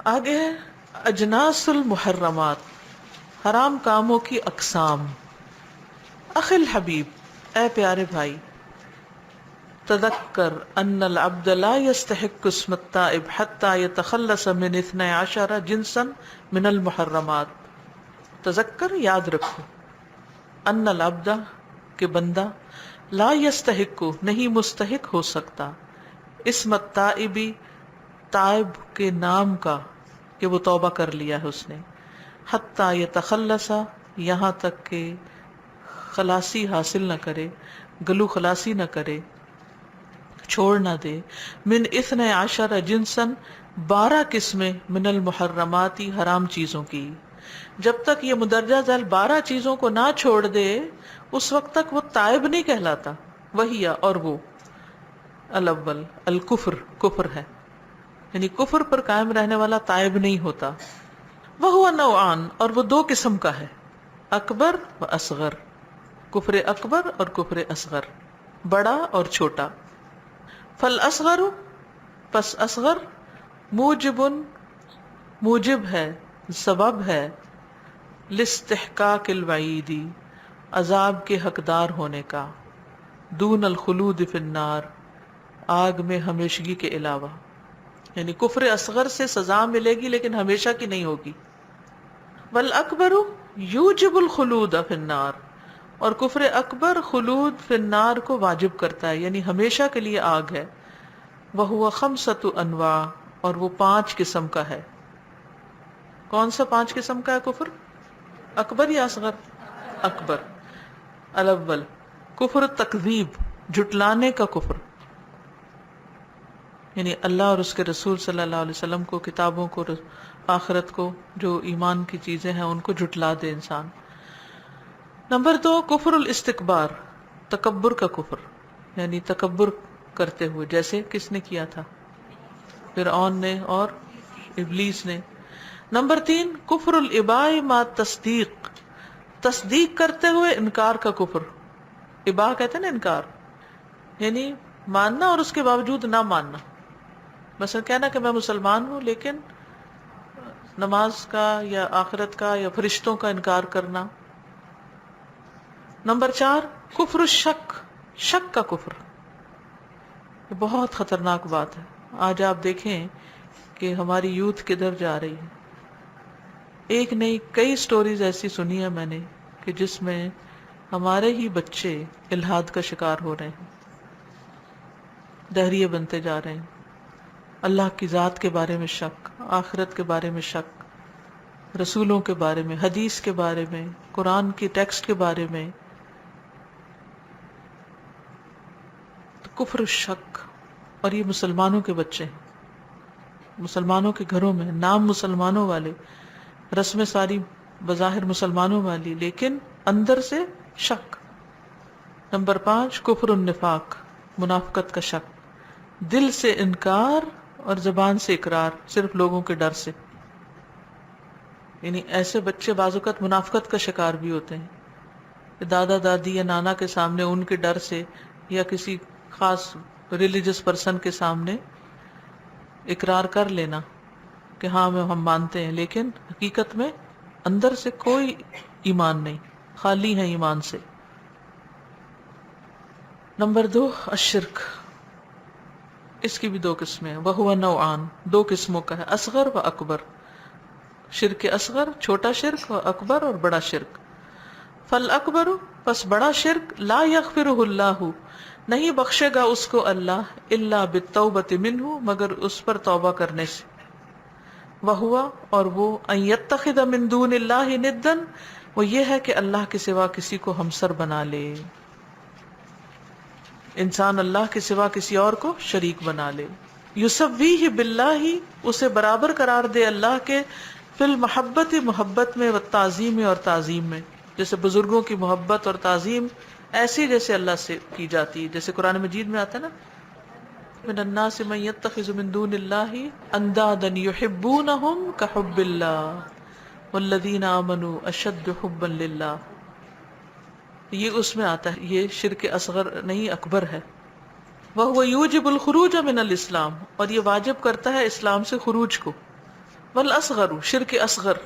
آگے ہے اجناس المحرمات، حرام کاموں کی اقسام۔ اخی الحبیب، اے پیارے بھائی، تذکر ان العبد لا يستحق اسم التائب حتى يتخلص من 12 جنسا من المحرمات۔ تذکر، یاد رکھو، ان العبد، کہ بندہ، لا يستحق، نہیں مستحق ہو سکتا، اسم التائبی، تائب کے نام کا، کہ وہ توبہ کر لیا ہے اس نے، حتی یتخلص، یہاں تک کہ خلاصی حاصل نہ کرے، گلو خلاصی نہ کرے، چھوڑ نہ دے، من 12 جنسن، 12 قسمیں، من المحرماتی، حرام چیزوں کی۔ جب تک یہ مندرجہ ذیل 12 چیزوں کو نہ چھوڑ دے اس وقت تک وہ تائب نہیں کہلاتا۔ وہی، اور وہ الاول الکفر، کفر ہے، یعنی کفر پر قائم رہنے والا تائب نہیں ہوتا۔ وہ نوعان، اور وہ 2 قسم کا ہے، اکبر و اصغر، کفر اکبر اور کفر اصغر، بڑا اور چھوٹا۔ فالاصغر، پس اصغر، موجب، موجب ہے، سبب ہے، لاستحقاق الوعیدی، عذاب کے حقدار ہونے کا، دون الخلود فی النار، آگ میں ہمیشگی کے علاوہ، یعنی کفر اصغر سے سزا ملے گی لیکن ہمیشہ کی نہیں ہوگی۔ والاکبر یوجب الخلود فی النار، اور کفر اکبر خلود فی النار کو واجب کرتا ہے، یعنی ہمیشہ کے لیے آگ ہے۔ وہو 5 انواع، اور وہ 5 قسم کا ہے۔ کون سا 5 قسم کا ہے کفر؟ اکبر یا اصغر؟ اکبر۔ الاول کفر تکذیب، جھٹلانے کا کفر، یعنی اللہ اور اس کے رسول صلی اللہ علیہ وسلم کو، کتابوں کو، آخرت کو، جو ایمان کی چیزیں ہیں ان کو جھٹلا دے انسان۔ نمبر 2 کفر الاستکبار، تکبر کا کفر، یعنی تکبر کرتے ہوئے، جیسے کس نے کیا تھا؟ فرعون نے اور ابلیس نے۔ نمبر 3 کفر الاباء مع تصدیق، تصدیق کرتے ہوئے انکار کا کفر۔ اباء کہتے ہیں نا انکار، یعنی ماننا اور اس کے باوجود نہ ماننا، مثلا کہنا کہ میں مسلمان ہوں لیکن نماز کا یا آخرت کا یا فرشتوں کا انکار کرنا۔ نمبر 4 کفر الشک، شک کا کفر، یہ بہت خطرناک بات ہے۔ آج آپ دیکھیں کہ ہماری یوتھ کدھر جا رہی ہے۔ ایک نہیں کئی سٹوریز ایسی سنی ہے میں نے کہ جس میں ہمارے ہی بچے الحاد کا شکار ہو رہے ہیں، دہریے بنتے جا رہے ہیں، اللہ کی ذات کے بارے میں شک، آخرت کے بارے میں شک، رسولوں کے بارے میں، حدیث کے بارے میں، قرآن کی ٹیکسٹ کے بارے میں۔ تو کفر الشک، اور یہ مسلمانوں کے بچے ہیں، مسلمانوں کے گھروں میں، نام مسلمانوں والے، رسم ساری بظاہر مسلمانوں والی لیکن اندر سے شک۔ نمبر 5 کفر النفاق، منافقت کا شک، دل سے انکار اور زبان سے اقرار، صرف لوگوں کے ڈر سے۔ یعنی ایسے بچے بعض اوقات منافقت کا شکار بھی ہوتے ہیں کہ دادا دادی یا نانا کے سامنے ان کے ڈر سے یا کسی خاص ریلیجس پرسن کے سامنے اقرار کر لینا کہ ہاں ہم مانتے ہیں، لیکن حقیقت میں اندر سے کوئی ایمان نہیں، خالی ہیں ایمان سے۔ نمبر 2 الشرک، اس کی بھی 2 قسمیں ہیں، وہو نوعان، 2 قسموں کا ہے، اصغر و اکبر، شرک اصغر چھوٹا شرک، و اکبر اور بڑا شرک۔ فالاکبر، پس بڑا شرک، لا یغفرہ اللہ، نہیں بخشے گا اس کو اللہ، الا بالتوبۃ منہ، مگر اس پر توبہ کرنے سے۔ وہوا، اور وہ، ان یتخذ من دون اللہ ندا، وہ یہ ہے کہ اللہ کے سوا کسی کو ہمسر بنا لے، انسان اللہ کے سوا کسی اور کو شریک بنا لے۔ یسویہ باللہ، اسے برابر قرار دے اللہ کے، فی المحبت، محبت میں، والتعظیم، اور تعظیم میں، جیسے بزرگوں کی محبت اور تعظیم ایسی جیسے اللہ سے کی جاتی ہے، جیسے قرآن مجید میں آتا ہے نا، من الناس من يتخذ من دون الله اندادا يحبونهم كحب الله والذین آمنوا اشد حبا للہ، یہ اس میں آتا ہے، یہ شرک اصغر نہیں اکبر ہے۔ وَهُوَ يُوجِبُ الْخُرُوجَ مِنَ الْإِسْلَامِ، اور یہ واجب کرتا ہے اسلام سے خروج کو، والاصغر شرک اصغر،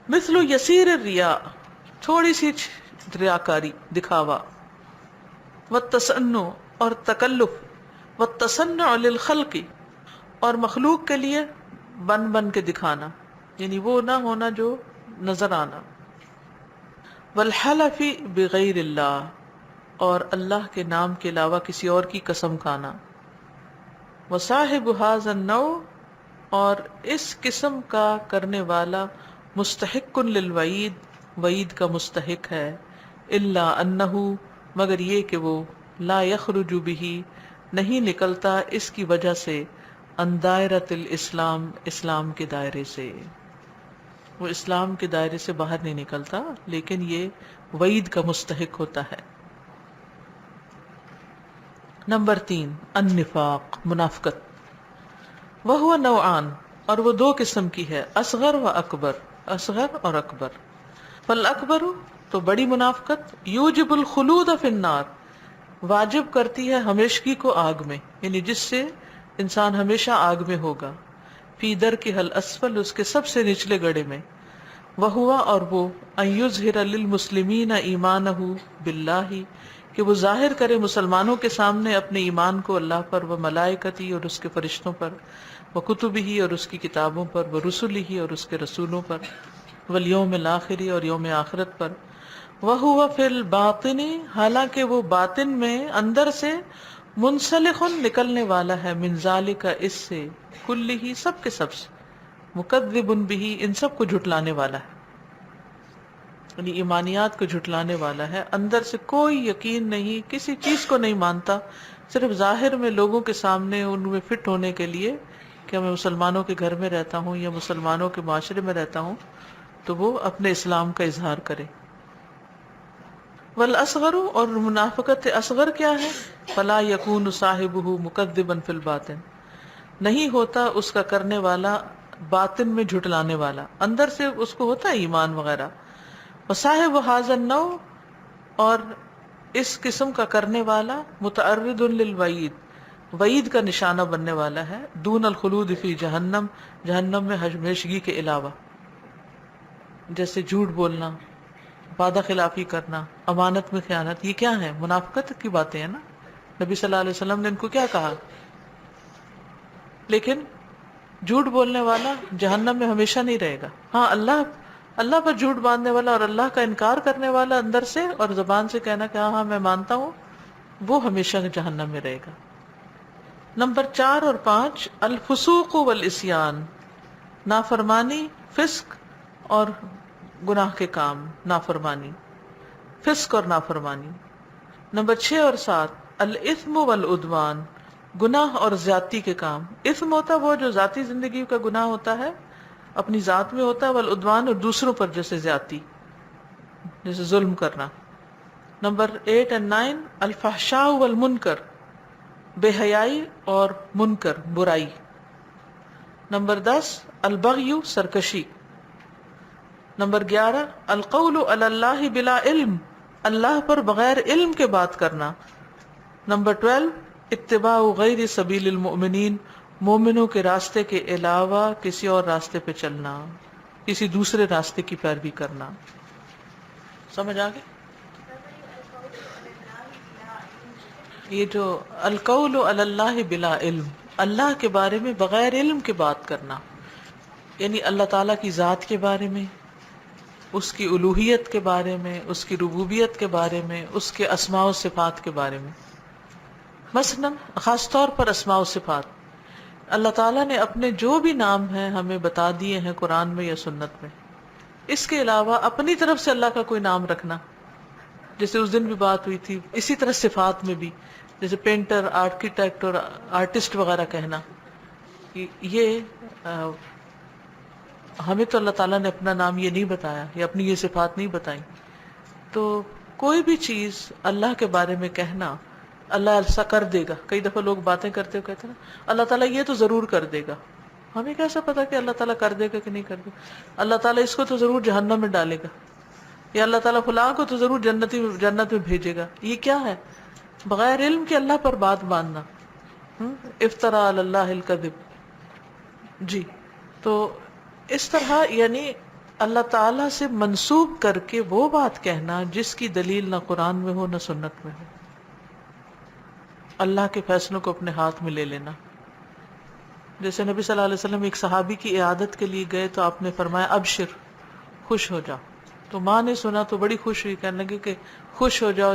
مثل یسیر الریا تھوڑی سی ریاکاری دکھاوا، والتصنع اور تکلف، والتصنع للخلق اور مخلوق کے لیے بن بن کے دکھانا، یعنی وہ نہ ہونا جو نظر آنا، والحلف بغیر اللہ اور اللہ کے نام کے علاوہ کسی اور کی قسم کھانا، وصاحب ھذا النوع اور اس قسم کا کرنے والا مستحق للوعید وعید کا مستحق ہے، الا انہ مگر یہ کہ وہ لا یخرج بہ نہیں نکلتا اس کی وجہ سے عن دائرۃ الاسلام اسلام کے دائرے سے، وہ اسلام کے دائرے سے باہر نہیں نکلتا لیکن یہ وعید کا مستحق ہوتا ہے۔ نمبر 3 النفاق منافقت، وہ نوعان اور وہ دو قسم کی ہے، اصغر و اکبر، اصغر اور اکبر۔ فالاکبر تو بڑی منافقت یوجب الخلود فی النار واجب کرتی ہے ہمیشگی کو آگ میں، یعنی جس سے انسان ہمیشہ آگ میں ہوگا، فی درکہ الاسفل اس کے سب سے نچلے گڑھے میں، وہوا اور وہ ان یظہر للمسلمین ایمانہ باللہ کہ وہ ظاہر کرے مسلمانوں کے سامنے اپنے ایمان کو اللہ پر، و ملائکتی اور اس کے فرشتوں پر، و کتبہ اور اس کی کتابوں پر، و رسلہ اور اس کے رسولوں پر، والیوم الآخر اور یوم آخرت پر، وہو فی الباطن حالانکہ وہ باطن میں اندر سے منسلخ نکلنے والا ہے، من ذالک اس سے، کلہ سب کے سب سے، مکذب بہ ان سب کو جھٹلانے والا ہے، یعنی ایمانیات کو جھٹلانے والا ہے، اندر سے کوئی یقین نہیں، کسی چیز کو نہیں مانتا، صرف ظاہر میں لوگوں کے سامنے ان میں فٹ ہونے کے لیے کہ میں مسلمانوں کے گھر میں رہتا ہوں یا مسلمانوں کے معاشرے میں رہتا ہوں تو وہ اپنے اسلام کا اظہار کرے۔ والاصغر اور منافقت اصغر کیا ہے؟ فلا یکون صاحبہ مکذبا فی الباطن نہیں ہوتا اس کا کرنے والا باطن میں جھٹلانے والا، اندر سے اس کو ہوتا ہے ایمان وغیرہ۔ وصاحب ھذا النوع اور اس قسم کا کرنے والا متعرض للوعید وعید کا نشانہ بننے والا ہے، دون الخلود فی جہنم جہنم میں ہمیشگی کے علاوہ، جیسے جھوٹ بولنا، وعدہ خلافی کرنا، امانت میں خیانت، یہ کیا ہے؟ منافقت کی باتیں ہیں نا۔ نبی صلی اللہ علیہ وسلم نے ان کو کیا کہا؟ لیکن جھوٹ بولنے والا جہنم میں ہمیشہ نہیں رہے گا، ہاں اللہ پر جھوٹ باندھنے والا اور اللہ کا انکار کرنے والا اندر سے اور زبان سے کہنا کہ ہاں میں مانتا ہوں، وہ ہمیشہ جہنم میں رہے گا۔ نمبر 4 اور 5 الفسوق والعصیان نافرمانی، فسق اور گناہ کے کام، نافرمانی، فسق اور نافرمانی۔ نمبر 6 اور 7 الاثم والعدوان گناہ اور زیادتی کے کام۔ اثم ہوتا ہے وہ جو ذاتی زندگی کا گناہ ہوتا ہے، اپنی ذات میں ہوتا ہے، والعدوان اور دوسروں پر جیسے زیادتی، جیسے ظلم کرنا۔ نمبر 8 اور 9 الفحشاء والمنکر بے حیائی اور منکر برائی۔ نمبر 10 البغی سرکشی۔ نمبر 11 القول علی اللہ بلا علم اللہ پر بغیر علم کے بات کرنا۔ نمبر 12 اتباع غیر سبیل المؤمنین مومنوں کے راستے کے علاوہ کسی اور راستے پہ چلنا، کسی دوسرے راستے کی پیروی کرنا۔ سمجھ آ گئی؟ یہ جو القول علی اللہ بلا علم اللہ کے بارے میں بغیر علم کے بات کرنا، یعنی اللہ تعالیٰ کی ذات کے بارے میں، اس کی الوہیت کے بارے میں، اس کی ربوبیت کے بارے میں، اس کے اسماء و صفات کے بارے میں۔ مثلاً خاص طور پر اسماء و صفات، اللہ تعالیٰ نے اپنے جو بھی نام ہیں ہمیں بتا دیے ہیں قرآن میں یا سنت میں، اس کے علاوہ اپنی طرف سے اللہ کا کوئی نام رکھنا، جیسے اس دن بھی بات ہوئی تھی، اسی طرح صفات میں بھی، جیسے پینٹر، آرکیٹیکٹ اور آرٹسٹ وغیرہ کہنا، یہ ہمیں تو اللہ تعالیٰ نے اپنا نام یہ نہیں بتایا یا اپنی یہ صفات نہیں بتائیں، تو کوئی بھی چیز اللہ کے بارے میں کہنا اللہ ایسا کر دے گا۔ کئی دفعہ لوگ باتیں کرتے ہوئے کہتے ہیں نا اللہ تعالیٰ یہ تو ضرور کر دے گا، ہمیں کیسا پتا کہ اللہ تعالیٰ کر دے گا کہ نہیں کر دے گا؟ اللہ تعالیٰ اس کو تو ضرور جہنم میں ڈالے گا، یا اللہ تعالیٰ فلاں کو تو ضرور جنت میں بھیجے گا۔ یہ کیا ہے؟ بغیر علم کے اللہ پر بات باندھنا، افترا علی اللہ الکذب۔ جی، تو اس طرح یعنی اللہ تعالیٰ سے منسوب کر کے وہ بات کہنا جس کی دلیل نہ قرآن میں ہو نہ سنت میں ہو، اللہ کے فیصلوں کو اپنے ہاتھ میں لے لینا. جیسے نبی صلی اللہ علیہ وسلم ایک صحابی کی عیادت کے لیے گئے تو آپ نے فرمایا ابشر، خوش ہو جاؤ. تو ماں نے سنا تو بڑی خوش ہوئی، کہنے لگی کہ خوش ہو جاؤ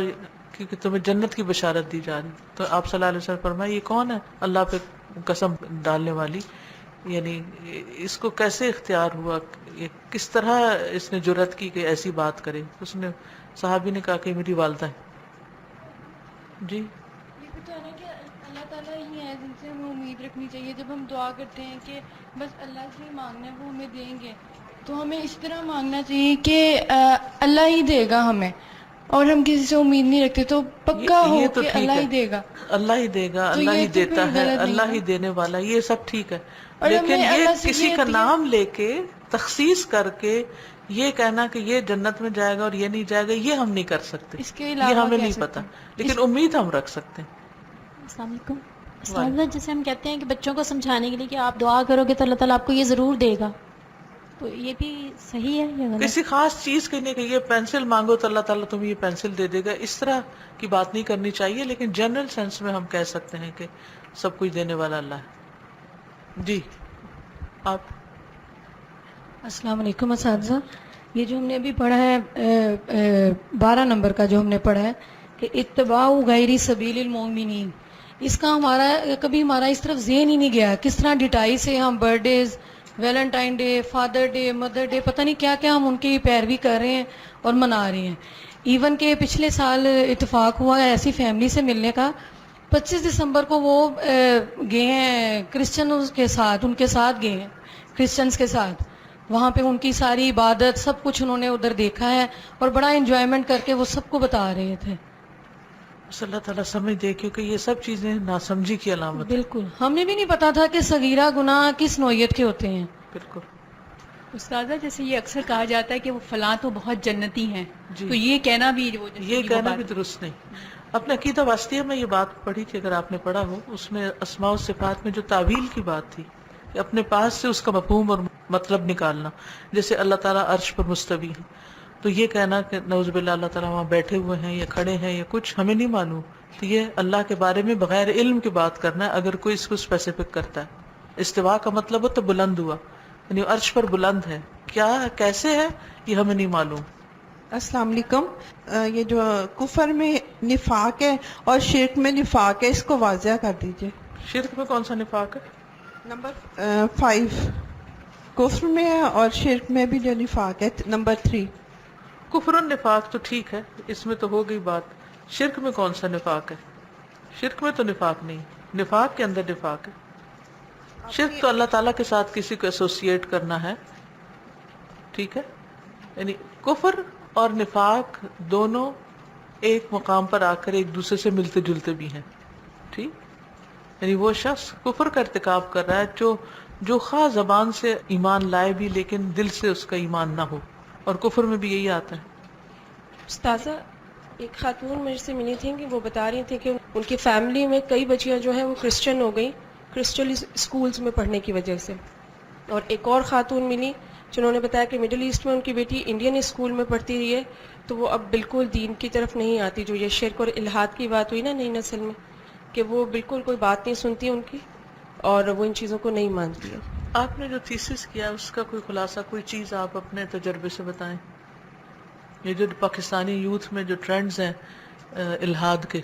کیونکہ تمہیں جنت کی بشارت دی جا رہی. تو آپ صلی اللہ علیہ وسلم فرمایا یہ کون ہے اللہ پہ قسم ڈالنے والی، یعنی اس کو کیسے اختیار ہوا، یہ کس طرح اس نے جرأت کی کہ ایسی بات کرے. اس نے صحابی نے کہا کہ میری والدہ ہے. جی یہ بتانا کہ اللہ تعالیٰ ہی ہے جن سے ہمیں امید رکھنی چاہیے. جب ہم دعا کرتے ہیں کہ بس اللہ سے ہی مانگنا ہے وہ ہمیں دیں گے، تو ہمیں اس طرح مانگنا چاہیے کہ اللہ ہی دے گا ہمیں، اور ہم کسی سے امید نہیں رکھتے تو پکا ہو یہ تو کہ ٹھیک اللہ ہے، ہی دے گا. اللہ ہی دے گا، تو اللہ یہ ہی تو دیتا پھر ہے، غلط نہیں اللہ ہے ہی نا. دینے والا، یہ سب ٹھیک ہے. اور لیکن ہمیں یہ اللہ سے کسی یہ کا عطیہ، نام لے کے تخصیص کر کے یہ کہنا کہ یہ جنت میں جائے گا اور یہ نہیں جائے گا، یہ ہم نہیں کر سکتے، اس کے یہ علاوہ ہمیں کہہ نہیں سکتے پتا، ہیں. لیکن امید ہم رکھ سکتے ہیں. السلام علیکم. والے استاذہ جیسے ہم کہتے ہیں کہ بچوں کو سمجھانے کے لیے کہ آپ دعا کرو گے تو اللہ تعالیٰ آپ کو یہ ضرور دے گا، تو یہ بھی صحیح ہے یا غلط؟ کسی خاص چیز کے لیے کہ یہ پینسل مانگو تو اللہ تعالیٰ تمہیں یہ پینسل دے دے گا، اس طرح کی بات نہیں کرنی چاہیے، لیکن جنرل سینس میں ہم کہہ سکتے ہیں کہ سب کچھ دینے والا اللہ ہے. جی آپ. السلام علیکم اساتذہ. یہ جو ہم نے ابھی پڑھا ہے 12 نمبر کا جو ہم نے پڑھا ہے کہ اتباع غیر سبیل المؤمنین، اس کا کبھی ہمارا اس طرف ذہن ہی نہیں گیا کس طرح ڈٹائی سے ہم birthdays, Valentine day, father day, mother day, پتہ نہیں کیا کیا ہم ان کی پیروی کر رہے ہیں اور منا رہے ہیں. ایون کہ پچھلے سال اتفاق ہوا ہے ایسی فیملی سے ملنے کا، 25 دسمبر کو وہ گئے ہیں کرسچن کے ساتھ، ان کے ساتھ گئے ہیں کرسچنز کے ساتھ، وہاں پہ ان کی ساری عبادت سب کچھ انہوں نے ادھر دیکھا ہے اور بڑا انجوائمنٹ کر کے وہ سب کو بتا رہے تھے. بس اللہ تعالیٰ سمجھ دے، کیونکہ یہ سب چیزیں ناسمجھی کی علامت ہے. بالکل ہمیں بھی نہیں پتا تھا کہ صغیرہ گناہ کس نوعیت کے ہوتے ہیں. بالکل. استاذہ جیسے یہ اکثر کہا جاتا ہے کہ وہ فلاں تو بہت جنتی ہیں، جی تو یہ کہنا بھی وہ جیسے یہ کہ کہنا وہ بھی بات- درست نہیں. اپنے عقیدہ واسطیہ میں یہ بات پڑھی تھی، اگر آپ نے پڑھا ہو، اس میں اسماء و صفات میں جو تعویل کی بات تھی کہ اپنے پاس سے اس کا مفہوم اور مطلب نکالنا، جیسے اللہ تعالیٰ عرش پر مستوی ہے، تو یہ کہنا کہ نعوذ باللہ اللہ تعالیٰ وہاں بیٹھے ہوئے ہیں یا کھڑے ہیں یا کچھ ہمیں نہیں معلوم، تو یہ اللہ کے بارے میں بغیر علم کی بات کرنا ہے. اگر کوئی اس کو اسپیسیفک کرتا ہے، استوا کا مطلب ہو تو بلند ہوا، یعنی عرش پر بلند ہے، کیا کیسے ہے یہ ہمیں نہیں معلوم. السلام علیکم. یہ جو کفر میں نفاق ہے اور شرک میں نفاق ہے، اس کو واضح کر دیجئے. شرک میں کون سا نفاق ہے؟ نمبر 5 کفر میں ہے اور شرک میں بھی جو نفاق ہے نمبر 3. کفر و نفاق تو ٹھیک ہے، اس میں تو ہو گئی بات. شرک میں کون سا نفاق ہے؟ شرک میں تو نفاق نہیں، نفاق کے اندر نفاق ہے. شرک تو اللہ تعالیٰ کے ساتھ کسی کو ایسوسیٹ کرنا ہے، ٹھیک ہے. یعنی کفر اور نفاق دونوں ایک مقام پر آ کر ایک دوسرے سے ملتے جلتے بھی ہیں، ٹھیک. یعنی وہ شخص کفر کا ارتکاب کر رہا ہے جو خواہ زبان سے ایمان لائے بھی لیکن دل سے اس کا ایمان نہ ہو، اور کفر میں بھی یہی آتا ہے. استاذہ ایک خاتون مجھ سے ملی تھیں کہ وہ بتا رہی تھیں کہ ان کی فیملی میں کئی بچیاں جو ہیں وہ کرسچن ہو گئیں کرسچن اسکولز میں پڑھنے کی وجہ سے. اور ایک اور خاتون ملی جنہوں نے بتایا کہ مڈل ایسٹ میں ان کی بیٹی انڈین اسکول میں پڑھتی رہی ہے، تو وہ اب بالکل دین کی طرف نہیں آتی. جو یہ شرک اور الحاد کی بات ہوئی نا نئی نسل میں، کہ وہ بالکل کوئی بات نہیں سنتی ان کی اور وہ ان چیزوں کو نہیں مانتی ہے. آپ نے جو تھیسس کیا اس کا کوئی خلاصہ، کوئی چیز آپ اپنے تجربے سے بتائیں. یہ جو پاکستانی یوتھ میں جو ٹرینڈز ہیں الحاد کے.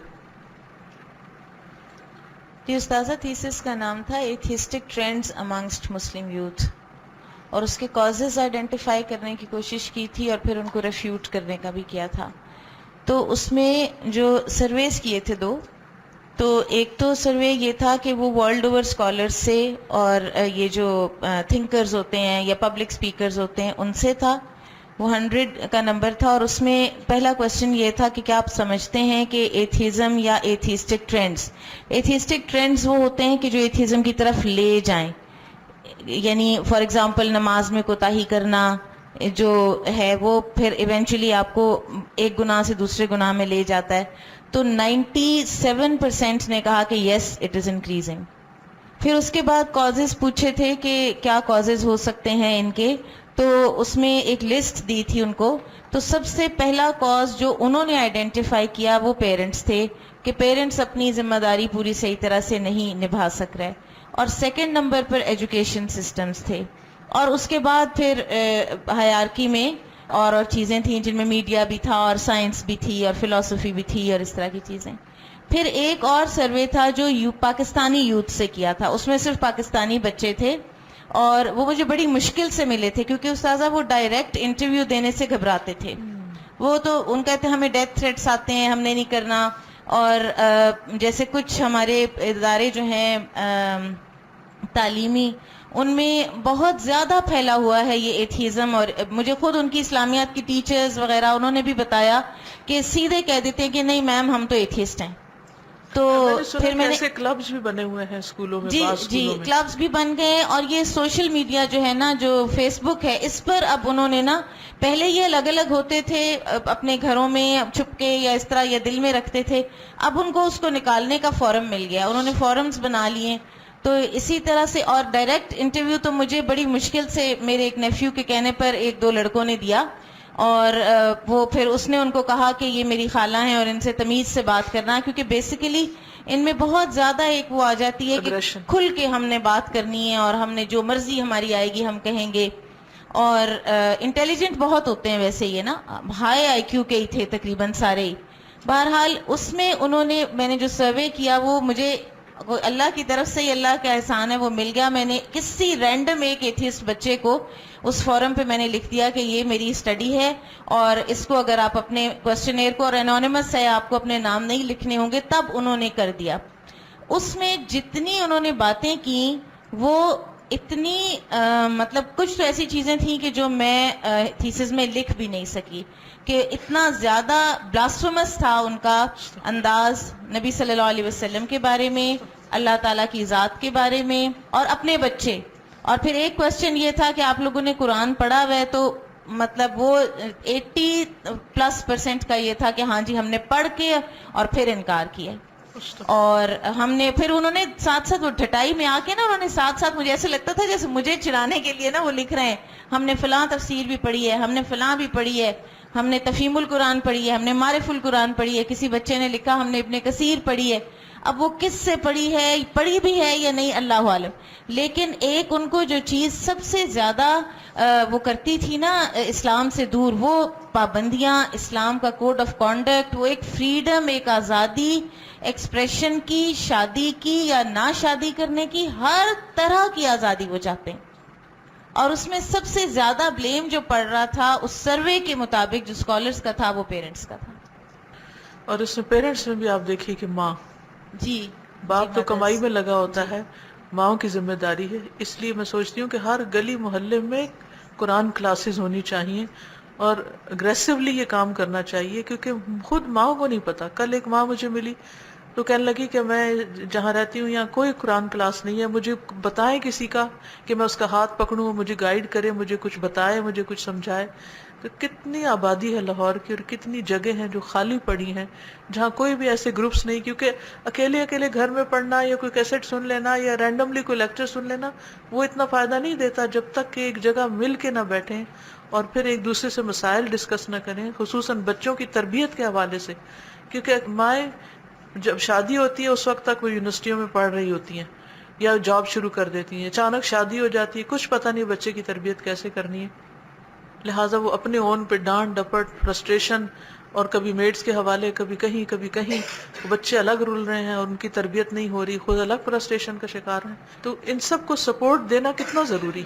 جی استاذہ تھیسس کا نام تھا atheistic trends amongst Muslim youth, اور اس کے کازز آئیڈینٹیفائی کرنے کی کوشش کی تھی اور پھر ان کو ریفیوٹ کرنے کا بھی کیا تھا. تو اس میں جو سرویز کیے تھے 2، تو ایک تو سروے یہ تھا کہ وہ ورلڈ اوور اسکالرز سے اور یہ جو تھنکرز ہوتے ہیں یا پبلک سپیکرز ہوتے ہیں ان سے تھا، وہ 100 کا نمبر تھا. اور اس میں پہلا کوشچن یہ تھا کہ کیا آپ سمجھتے ہیں کہ ایتھیزم یا ایتھیسٹک ٹرینڈز وہ ہوتے ہیں کہ جو ایتھیزم کی طرف لے جائیں، یعنی فار ایگزامپل نماز میں کوتاہی کرنا جو ہے وہ پھر ایونچولی آپ کو ایک گناہ سے دوسرے گناہ میں لے جاتا ہے. تو 97% نے کہا کہ یس اٹ از انکریزنگ. پھر اس کے بعد کازز پوچھے تھے کہ کیا کازز ہو سکتے ہیں ان کے، تو اس میں ایک لسٹ دی تھی ان کو. تو سب سے پہلا کاز جو انہوں نے آئیڈینٹیفائی کیا وہ پیرنٹس تھے کہ پیرنٹس اپنی ذمہ داری پوری صحیح طرح سے نہیں نبھا سک رہے، اور سیکنڈ نمبر پر ایجوکیشن سسٹمز تھے، اور اس کے بعد پھر ہائرارکی میں اور چیزیں تھیں جن میں میڈیا بھی تھا اور سائنس بھی تھی اور فلسفی بھی تھی اور اس طرح کی چیزیں. پھر ایک اور سروے تھا جو پاکستانی یوتھ سے کیا تھا، اس میں صرف پاکستانی بچے تھے، اور وہ مجھے بڑی مشکل سے ملے تھے کیونکہ استاذہ وہ ڈائریکٹ انٹرویو دینے سے گھبراتے تھے. وہ تو ان کہتے ہیں ہمیں ڈیتھ تھریٹس آتے ہیں، ہم نے نہیں کرنا. اور جیسے کچھ ہمارے ادارے جو ہیں تعلیمی، ان میں بہت زیادہ پھیلا ہوا ہے یہ ایتھیزم، اور مجھے خود ان کی اسلامیات کی ٹیچرز وغیرہ انہوں نے بھی بتایا کہ سیدھے کہہ دیتے ہیں کہ نہیں میم ہم تو ایتھیسٹ ہیں. تو پھر میں نے ایسے کلبز بھی بنے ہوئے ہیں اسکولوں میں، جی کلبز بھی بن گئے ہیں، اور یہ سوشل میڈیا جو ہے نا، جو فیس بک ہے، اس پر اب انہوں نے نا، پہلے یہ الگ الگ ہوتے تھے اپنے گھروں میں چھپ کے یا اس طرح یا دل میں رکھتے تھے، اب ان کو اس کو نکالنے کا فورم مل گیا، انہوں نے فورمز بنا لیے. تو اسی طرح سے، اور ڈائریکٹ انٹرویو تو مجھے بڑی مشکل سے میرے ایک نیفیو کے کہنے پر ایک دو لڑکوں نے دیا، اور وہ پھر اس نے ان کو کہا کہ یہ میری خالہ ہیں اور ان سے تمیز سے بات کرنا، کیونکہ بیسیکلی ان میں بہت زیادہ ایک وہ آ جاتی ہے کہ کھل کے ہم نے بات کرنی ہے اور ہم نے جو مرضی ہماری آئے گی ہم کہیں گے. اور انٹیلیجنٹ بہت ہوتے ہیں ویسے، یہ نا ہائی آئی کیو کے ہی تھے تقریباً سارے ہی. بہرحال اس میں انہوں نے، میں نے جو سروے کیا وہ مجھے اللہ کی طرف سے ہی اللہ کا احسان ہے وہ مل گیا. میں نے کسی رینڈم ایک ایتھیسٹ بچے کو اس فورم پہ میں نے لکھ دیا کہ یہ میری اسٹڈی ہے، اور اس کو اگر آپ اپنے کوسچنیئر کو، اور انونیمس ہے، آپ کو اپنے نام نہیں لکھنے ہوں گے، تب انہوں نے کر دیا. اس میں جتنی انہوں نے باتیں کی وہ اتنی مطلب کچھ تو ایسی چیزیں تھیں کہ جو میں تھیسس میں لکھ بھی نہیں سکی، کہ اتنا زیادہ بلاسفیمس تھا ان کا انداز نبی صلی اللہ علیہ وسلم کے بارے میں، اللہ تعالیٰ کی ذات کے بارے میں، اور اپنے بچے. اور پھر ایک کوسچن یہ تھا کہ آپ لوگوں نے قرآن پڑھا ہوا ہے؟ تو مطلب وہ 80+% کا یہ تھا کہ ہاں جی ہم نے پڑھ کے اور پھر انکار کیا. اور ہم نے پھر انہوں نے ساتھ ساتھ وہ ٹھٹائی میں آ کے نا، انہوں نے ساتھ ساتھ مجھے ایسے لگتا تھا جیسے مجھے چڑھانے کے لیے نا وہ لکھ رہے ہیں ہم نے فلاں تفسیر بھی پڑھی ہے، ہم نے فلاں بھی پڑھی ہے، ہم نے تفہیم القرآن پڑھی ہے، ہم نے معرف القرآن پڑھی ہے. کسی بچے نے لکھا ہم نے ابن کثیر پڑھی ہے. اب وہ کس سے پڑھی ہے، پڑھی بھی ہے یا نہیں اللہ عالم، لیکن ایک ان کو جو چیز سب سے زیادہ وہ کرتی تھی نا اسلام سے دور، وہ پابندیاں، اسلام کا کوڈ آف کانڈکٹ، وہ ایک فریڈم، ایک آزادی ایکسپریشن کی، شادی کی یا نہ شادی کرنے کی، ہر طرح کی آزادی وہ چاہتے ہیں. اور اس میں سب سے زیادہ بلیم جو پڑ رہا تھا اس سروے کے مطابق جو اسکالرس کا تھا وہ پیرنٹس کا تھا. اور اس میں پیرنٹس میں بھی آپ دیکھیے کہ ماں، جی باپ تو کمائی میں لگا ہوتا ہے، ماؤں کی ذمہ داری ہے. اس لیے میں سوچتی ہوں کہ ہر گلی محلے میں قرآن کلاسز ہونی چاہیے اور اگریسولی یہ کام کرنا چاہیے، کیونکہ خود ماؤں کو نہیں پتا. کل ایک ماں مجھے ملی تو کہنے لگی کہ میں جہاں رہتی ہوں یہاں کوئی قرآن کلاس نہیں ہے، مجھے بتائیں کسی کا کہ میں اس کا ہاتھ پکڑوں، مجھے گائیڈ کرے، مجھے کچھ بتائے، مجھے کچھ سمجھائے. تو کتنی آبادی ہے لاہور کی اور کتنی جگہ ہیں جو خالی پڑی ہیں جہاں کوئی بھی ایسے گروپس نہیں، کیونکہ اکیلے اکیلے گھر میں پڑھنا یا کوئی کیسٹ سن لینا یا رینڈملی کوئی لیکچر سن لینا وہ اتنا فائدہ نہیں دیتا جب تک کہ ایک جگہ مل کے نہ بیٹھیں اور پھر ایک دوسرے سے مسائل ڈسکس نہ کریں، خصوصاً بچوں کی تربیت کے حوالے سے. کیونکہ مائیں جب شادی ہوتی ہے اس وقت تک وہ یونیورسٹیوں میں پڑھ رہی ہوتی ہیں یا جاب شروع کر دیتی ہیں، اچانک شادی ہو جاتی ہے، کچھ پتہ نہیں بچے کی تربیت کیسے کرنی ہے. لہٰذا وہ اپنے اون پہ ڈانٹ ڈپٹ، فرسٹریشن، اور کبھی میڈس کے حوالے، کبھی کہیں بچے الگ رول رہے ہیں اور ان کی تربیت نہیں ہو رہی، خود الگ فرسٹریشن کا شکار ہیں. تو ان سب کو سپورٹ دینا کتنا ضروری،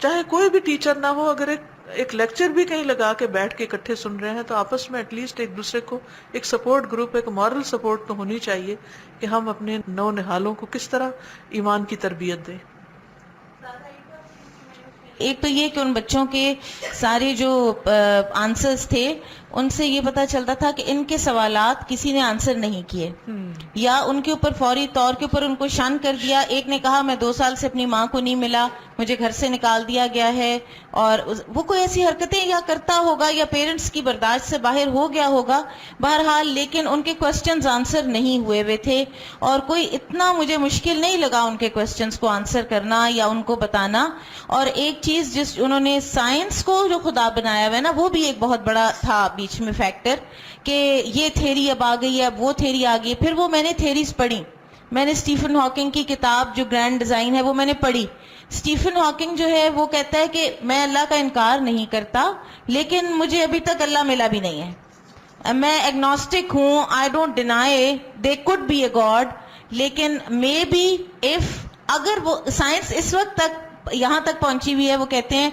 چاہے کوئی بھی ٹیچر نہ ہو، اگر ایک لیکچر بھی کہیں لگا کے بیٹھ کے اکٹھے سن رہے ہیں تو آپس میں ایٹ لیسٹ ایک دوسرے کو ایک سپورٹ گروپ، ایک مورل سپورٹ تو ہونی چاہیے کہ ہم اپنے نو نہالوں کو کس طرح ایمان کی تربیت دیں. ایک تو یہ کہ ان بچوں کے سارے جو آنسرز تھے ان سے یہ پتا چلتا تھا کہ ان کے سوالات کسی نے آنسر نہیں کیے، یا ان کے اوپر فوری طور کے اوپر ان کو شن کر دیا. ایک نے کہا میں 2 سال سے اپنی ماں کو نہیں ملا، مجھے گھر سے نکال دیا گیا ہے, اور وہ کوئی ایسی حرکتیں یا کرتا ہوگا یا پیرنٹس کی برداشت سے باہر ہو گیا ہوگا, بہرحال لیکن ان کے کوسچنز آنسر نہیں ہوئے ہوئے تھے, اور کوئی اتنا مجھے مشکل نہیں لگا ان کے کوسچنز کو آنسر کرنا یا ان کو بتانا. اور ایک چیز جس انہوں نے سائنس کو جو خدا بنایا ہوا ہے نا, وہ بھی ایک بہت بڑا تھا بیچ میں فیکٹر, کہ یہ تھیری اب آ گئی ہے, اب وہ تھیری آ گئی. پھر وہ میں نے تھیریز پڑھی, میں نے اسٹیفن ہاکنگ کی کتاب جو گرینڈ ڈیزائن ہے وہ میں نے پڑھی. اسٹیفن ہاکنگ جو ہے وہ کہتا ہے کہ میں اللہ کا انکار نہیں کرتا, لیکن مجھے ابھی تک اللہ ملا بھی نہیں ہے, میں ایگنوسٹک ہوں, I don't deny they could be a god, لیکن مے بی اف, اگر وہ سائنس اس وقت تک یہاں تک پہنچی ہوئی ہے, وہ کہتے ہیں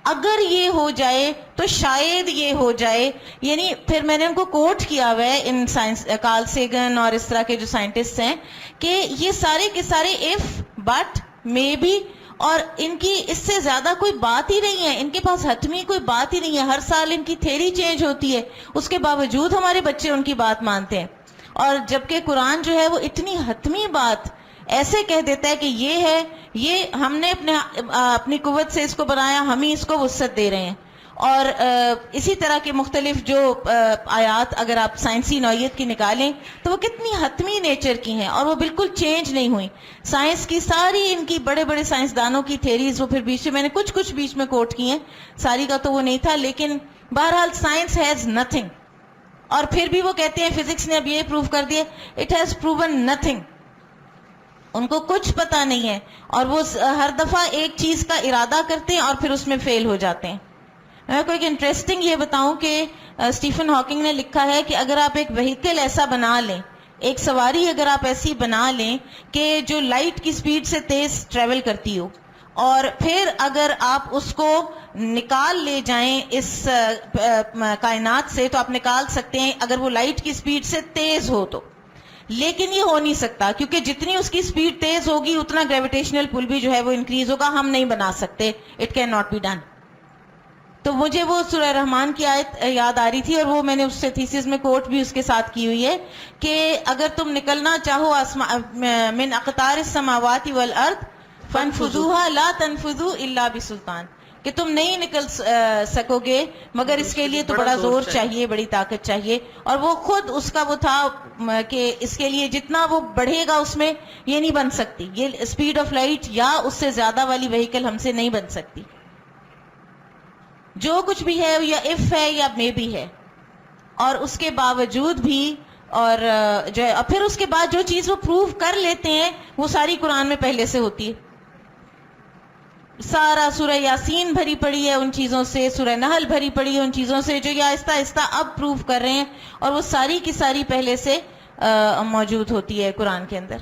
اگر یہ ہو جائے تو شاید یہ ہو جائے. یعنی پھر میں نے ان کو کوٹ کیا ہوا ہے ان سائنس, کارل سیگن اور اس طرح کے جو سائنٹسٹ ہیں, کہ یہ سارے کے سارے اف, بٹ, مے بی, اور ان کی اس سے زیادہ کوئی بات ہی نہیں ہے, ان کے پاس حتمی کوئی بات ہی نہیں ہے. ہر سال ان کی تھیری چینج ہوتی ہے, اس کے باوجود ہمارے بچے ان کی بات مانتے ہیں. اور جبکہ قرآن جو ہے وہ اتنی حتمی بات ایسے کہہ دیتا ہے کہ یہ ہے, یہ ہم نے اپنی قوت سے اس کو بنایا, ہم ہی اس کو وسعت دے رہے ہیں. اور اسی طرح کے مختلف جو آیات اگر آپ سائنسی نوعیت کی نکالیں تو وہ کتنی حتمی نیچر کی ہیں, اور وہ بالکل چینج نہیں ہوئی. سائنس کی ساری ان کی بڑے بڑے سائنسدانوں کی تھیریز وہ پھر بیچ میں, میں نے کچھ بیچ میں کوٹ کی ہیں, ساری کا تو وہ نہیں تھا, لیکن بہرحال سائنس ہیز نتھنگ. اور پھر بھی وہ کہتے ہیں فزکس نے اب یہ پروو کر دیا, اٹ ہیز پروون نتھنگ. ان کو کچھ پتا نہیں ہے, اور وہ ہر دفعہ ایک چیز کا ارادہ کرتے ہیں اور پھر اس میں فیل ہو جاتے ہیں. میں کو ایک انٹرسٹنگ یہ بتاؤں کہ اسٹیفن ہاکنگ نے لکھا ہے کہ اگر آپ ایک وہیکل ایسا بنا لیں, ایک سواری اگر آپ ایسی بنا لیں کہ جو لائٹ کی سپیڈ سے تیز ٹریول کرتی ہو, اور پھر اگر آپ اس کو نکال لے جائیں اس کائنات سے, تو آپ نکال سکتے ہیں اگر وہ لائٹ کی سپیڈ سے تیز ہو تو. لیکن یہ ہو نہیں سکتا, کیونکہ جتنی اس کی سپیڈ تیز ہوگی اتنا گریویٹیشنل پل بھی جو ہے وہ انکریز ہوگا, ہم نہیں بنا سکتے, it cannot be done. تو مجھے وہ سورہ رحمان کی آیت یاد آ رہی تھی, اور وہ میں نے اس سے تھیسس میں کوٹ بھی اس کے ساتھ کی ہوئی ہے, کہ اگر تم نکلنا چاہو من اقطار السماوات والارض فانفذوها لا تنفذوا الا بسلطان, کہ تم نہیں نکل سکو گے مگر اس کے لیے تو بڑا زور چاہیے, بڑی طاقت چاہیے. اور وہ خود اس کا وہ تھا کہ اس کے لیے جتنا وہ بڑھے گا اس میں یہ نہیں بن سکتی, یہ اسپیڈ آف لائٹ یا اس سے زیادہ والی وہیکل ہم سے نہیں بن سکتی. جو کچھ بھی ہے یا اف ہے یا مے بی ہے, اور اس کے باوجود بھی, اور جو ہے پھر اس کے بعد جو چیز وہ پروو کر لیتے ہیں وہ ساری قرآن میں پہلے سے ہوتی ہے. سارا سورہ یاسین بھری پڑی ہے ان چیزوں سے, سورہ نحل بھری پڑی ہے ان چیزوں سے جو یہ آہستہ آہستہ اب پروو کر رہے ہیں, اور وہ ساری کی ساری پہلے سے موجود ہوتی ہے قرآن کے اندر.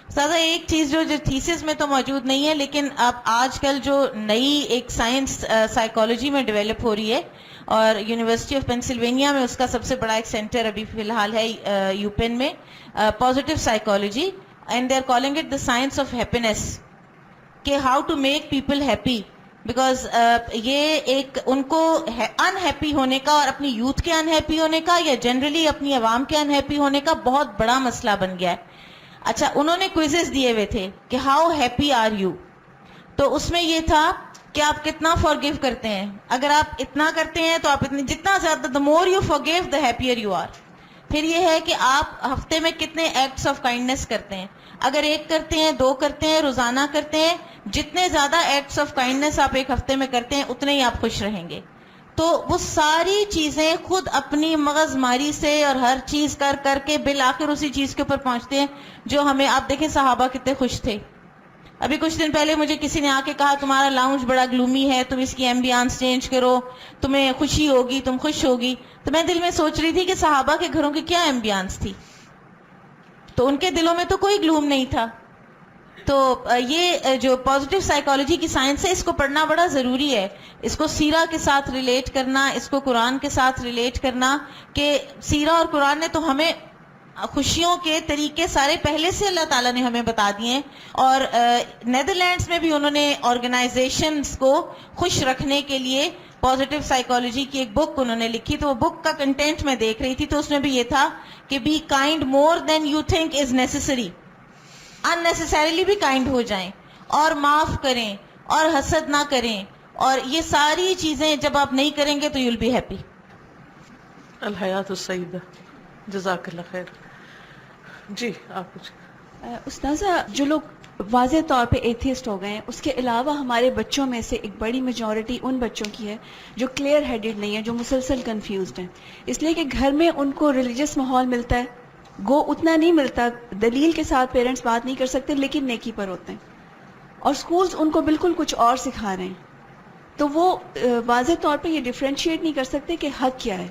سادہ ایک چیز جو تھیسس میں تو موجود نہیں ہے, لیکن اب آج کل جو نئی ایک سائنس سائیکالوجی میں ڈیولپ ہو رہی ہے, اور یونیورسٹی آف پینسلوینیا میں اس کا سب سے بڑا ایک سینٹر ابھی فی الحال ہے یو پین میں, positive psychology, and they are calling it the science of happiness, کہ how to make people happy. Because یہ ایک ان کو ان ہیپی ہونے کا, اور اپنی یوتھ کے ان ہیپی ہونے کا, یا جنرلی اپنی عوام کے ان ہیپی ہونے کا بہت بڑا مسئلہ بن گیا ہے. اچھا, انہوں نے کوئزز دیے ہوئے تھے کہ ہاؤ ہیپی آر یو, تو اس میں یہ تھا کہ آپ کتنا فارگیو کرتے ہیں. اگر آپ اتنا کرتے ہیں تو آپ جتنا زیادہ, the more you forgive the happier you are. پھر یہ ہے کہ آپ ہفتے میں کتنے ایکٹس آف کائنڈنس کرتے ہیں. اگر ایک کرتے ہیں, دو کرتے ہیں, روزانہ کرتے ہیں, جتنے زیادہ ایکٹس آف کائنڈنس آپ ایک ہفتے میں کرتے ہیں اتنے ہی آپ خوش رہیں گے. تو وہ ساری چیزیں خود اپنی مغز ماری سے اور ہر چیز کر کر کے بالآخر اسی چیز کے اوپر پہنچتے ہیں جو ہمیں, آپ دیکھیں صحابہ کتنے خوش تھے. ابھی کچھ دن پہلے مجھے کسی نے آ کے کہا تمہارا لاؤنج بڑا گلومی ہے, تم اس کی ایمبیانس چینج کرو, تمہیں خوشی ہوگی, تم خوش ہوگی. تو میں دل میں سوچ رہی تھی کہ صحابہ کے گھروں کی کیا ایمبیانس تھی, تو ان کے دلوں میں تو کوئی گلوم نہیں تھا. تو یہ جو پازیٹیو سائیکالوجی کی سائنس ہے, اس کو پڑھنا بڑا ضروری ہے. اس کو سیرہ کے ساتھ ریلیٹ کرنا, اس کو قرآن کے ساتھ ریلیٹ کرنا, کہ سیرہ اور قرآن نے تو ہمیں خوشیوں کے طریقے سارے پہلے سے اللہ تعالیٰ نے ہمیں بتا دیے ہیں. اور نیدرلینڈز میں بھی انہوں نے آرگنائزیشنز کو خوش رکھنے کے لیے پازیٹیو سائیکالوجی کی ایک بک انہوں نے لکھی. تو وہ بک کا کنٹینٹ میں دیکھ رہی تھی, تو اس میں بھی یہ تھا کہ be kind more than you think is necessary, unnecessarily بھی کائنڈ ہو جائیں, اور معاف کریں, اور حسد نہ کریں, اور یہ ساری چیزیں جب آپ نہیں کریں گے تو یو ول بی ہیپی. الحیات السیدہ. جزاک اللہ خیر. جی آپ کچھ. استاذہ, جو لوگ واضح طور پہ ایتھیسٹ ہو گئے ہیں, اس کے علاوہ ہمارے بچوں میں سے ایک بڑی میجورٹی ان بچوں کی ہے جو کلیئر ہیڈڈ نہیں ہے, جو مسلسل کنفیوزڈ ہیں, اس لیے کہ گھر میں ان کو ریلیجس ماحول ملتا ہے, گو اتنا نہیں ملتا, دلیل کے ساتھ پیرنٹس بات نہیں کر سکتے لیکن نیکی پر ہوتے ہیں, اور سکولز ان کو بالکل کچھ اور سکھا رہے ہیں, تو وہ واضح طور پہ یہ ڈفرینشیٹ نہیں کر سکتے کہ حق کیا ہے.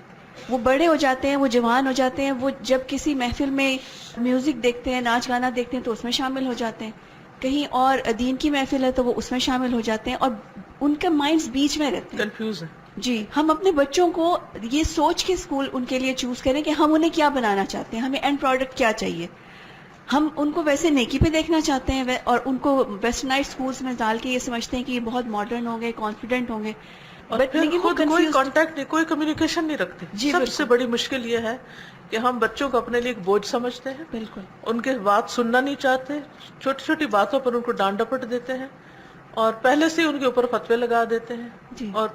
وہ بڑے ہو جاتے ہیں, وہ جوان ہو جاتے ہیں, وہ جب کسی محفل میں میوزک دیکھتے ہیں, ناچ گانا دیکھتے ہیں تو اس میں شامل ہو جاتے ہیں, کہیں اور دین کی محفل ہے تو وہ اس میں شامل ہو جاتے ہیں, اور ان کے مائنڈز بیچ میں رہتے ہیں, کنفیوز ہے. جی. ہم اپنے بچوں کو یہ سوچ کے اسکول ان کے لیے چوز کریں کہ ہم انہیں کیا بنانا چاہتے ہیں, ہمیں اینڈ پروڈکٹ کیا چاہیے. ہم ان کو ویسے نیکی پہ دیکھنا چاہتے ہیں, اور ان کو ویسٹرنائز اسکولس میں ڈال کے یہ سمجھتے ہیں کہ یہ بہت ماڈرن ہوں گے, کانفیڈنٹ ہوں گے, اور بٹ پھر لیکن وہ خود کوئی confused- کانٹیکٹ نہیں, کوئی کمیونیکیشن نہیں رکھتے. جی, سب بالکل. سے بڑی مشکل یہ ہے کہ ہم بچوں کو اپنے لیے ایک بوجھ سمجھتے ہیں, بالکل. ان کے بات سننا نہیں چاہتے, چھوٹی چھوٹی باتوں پر ان کو ڈانٹ ڈپٹ دیتے ہیں, اور پہلے سے ہی ان کے اوپر فتوے لگا دیتے ہیں, جی. اور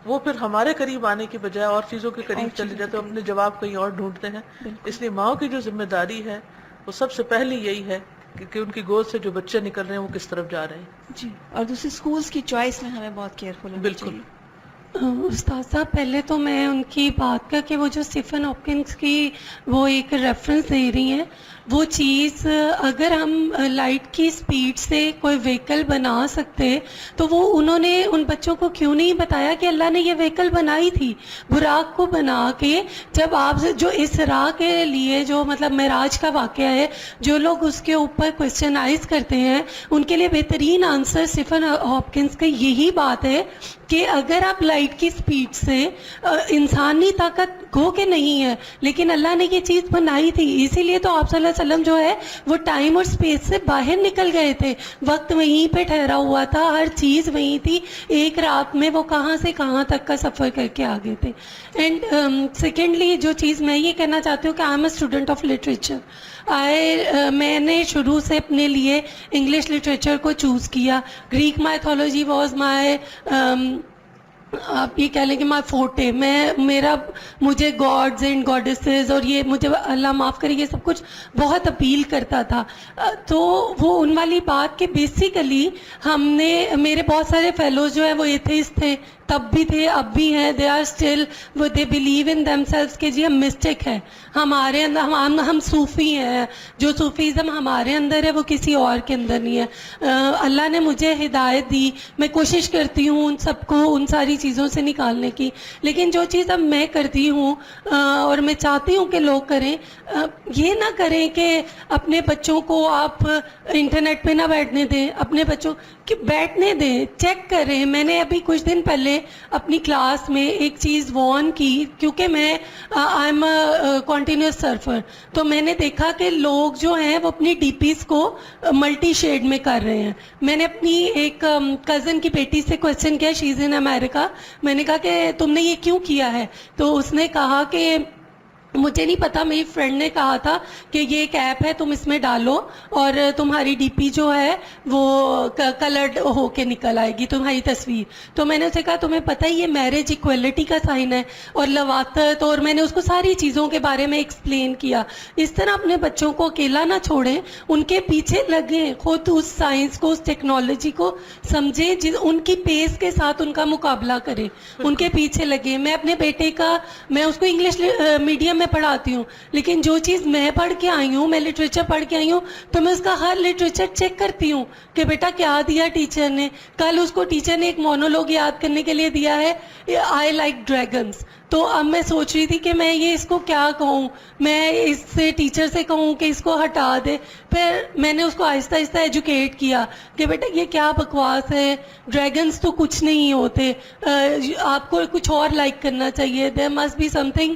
وہ پھر ہمارے قریب آنے کی بجائے اور چیزوں کے قریب اور چلے چیزوں جاتے ہیں, کے اپنے جواب کہیں اور ڈھونڈتے ہیں. بالکل. اس لیے ماؤں کی جو ذمہ داری ہے وہ سب سے پہلی یہی ہے کہ ان کی گود سے جو بچے نکل رہے ہیں وہ کس طرف جا رہے ہیں. جی, اور دوسری اسکولس کی چوائس میں ہمیں بہت کیئرفل ہونا بالکل. چاہیے. استاذہ, پہلے تو میں ان کی بات کا کہ وہ جو اسٹیفن ہاپکنس کی وہ ایک ریفرنس دے رہی ہیں, وہ چیز اگر ہم لائٹ کی سپیڈ سے کوئی وہیکل بنا سکتے تو وہ انہوں نے ان بچوں کو کیوں نہیں بتایا کہ اللہ نے یہ وہیکل بنائی تھی, براق کو بنا کے. جب آپ جو اسراء کے لیے جو مطلب معراج کا واقعہ ہے, جو لوگ اس کے اوپر کوشچنائز کرتے ہیں ان کے لیے بہترین آنسر اسٹیفن ہاپکنس کا یہی بات ہے کہ اگر آپ لائٹ کی سپیڈ سے, انسانی طاقت گو کے نہیں ہے لیکن اللہ نے یہ چیز بنائی تھی, اسی لیے تو آپ صلی اللہ علیہ وسلم جو ہے وہ ٹائم اور اسپیس سے باہر نکل گئے تھے, وقت وہیں پہ ٹھہرا ہوا تھا, ہر چیز وہیں تھی, ایک رات میں وہ کہاں سے کہاں تک کا سفر کر کے آگے تھے. اینڈ سیکنڈلی جو چیز میں یہ کہنا چاہتی ہوں کہ I am a student of literature. میں نے شروع سے اپنے لیے انگلش لٹریچر کو چوز کیا. گریک مائتھولوجی واز مائی, آپ یہ کہہ لیں کہ مائی فورٹے. مجھے گاڈز اینڈ گاڈیسز اور یہ مجھے اللہ معاف کرے یہ سب کچھ بہت اپیل کرتا تھا. تو وہ ان والی بات کہ بیسیکلی ہم نے, میرے بہت سارے فیلوز جو ہیں وہ ایتھیسٹ تھے, تب بھی تھے, اب بھی ہیں, they are still, they believe in themselves کہ جی ہم مسٹک ہیں, ہمارے اندر ہم صوفی ہیں, جو صوفیزم ہمارے اندر ہے وہ کسی اور کے اندر نہیں ہے. اللہ نے مجھے ہدایت دی, میں کوشش کرتی ہوں ان سب کو ان ساری چیزوں سے نکالنے کی, لیکن جو چیز اب میں کرتی ہوں اور میں چاہتی ہوں کہ لوگ کریں, یہ نہ کریں کہ اپنے بچوں کو آپ انٹرنیٹ پہ نہ بیٹھنے دیں, اپنے بچوں کہ بیٹھنے دیں, چیک کریں. میں نے ابھی کچھ دن پہلے اپنی کلاس میں ایک چیز وارن کی, کیونکہ میں I am a continuous surfer, تو میں نے دیکھا کہ لوگ جو ہیں وہ اپنی ڈی پیز کو ملٹی شیڈ میں کر رہے ہیں. میں نے اپنی ایک کزن کی بیٹی سے کوشچن کیا, شی از ان امریکہ, میں نے کہا کہ تم نے یہ کیوں کیا ہے, تو اس نے کہا کہ مجھے نہیں پتا, میری فرینڈ نے کہا تھا کہ یہ ایک ایپ ہے, تم اس میں ڈالو اور تمہاری ڈی پی جو ہے وہ کلرڈ ہو کے نکل آئے گی تمہاری تصویر. تو میں نے اسے کہا تمہیں پتہ ہی یہ میرج ایکویلٹی کا سائن ہے اور لواطت, اور میں نے اس کو ساری چیزوں کے بارے میں ایکسپلین کیا. اس طرح اپنے بچوں کو اکیلا نہ چھوڑیں, ان کے پیچھے لگیں, خود اس سائنس کو, اس ٹیکنالوجی کو سمجھیں, ان کی پیس کے ساتھ ان کا مقابلہ کریں, ان کے پیچھے لگیں. میں اپنے بیٹے کا, میں اس کو انگلش میڈیم میں پڑھاتی ہوں, لیکن جو چیز میں پڑھ کے آئی ہوں, میں لٹریچر پڑھ کے آئی ہوں, تو میں اس کا ہر لٹریچر چیک کرتی ہوں کہ بیٹا کیا دیا ٹیچر نے. کل اس کو ٹیچر نے ایک مونولوگ یاد کرنے کے لیے دیا ہے, آئی لائک ڈریگنز. تو اب میں سوچ رہی تھی کہ میں یہ اس کو کیا کہوں, میں اس سے ٹیچر سے کہوں کہ اس کو ہٹا دے. پھر میں نے اس کو آہستہ آہستہ ایجوکیٹ کیا کہ بیٹا یہ کیا بکواس ہے, ڈریگنز تو کچھ نہیں ہوتے, آپ کو کچھ اور لائک کرنا چاہیے, there must be some thing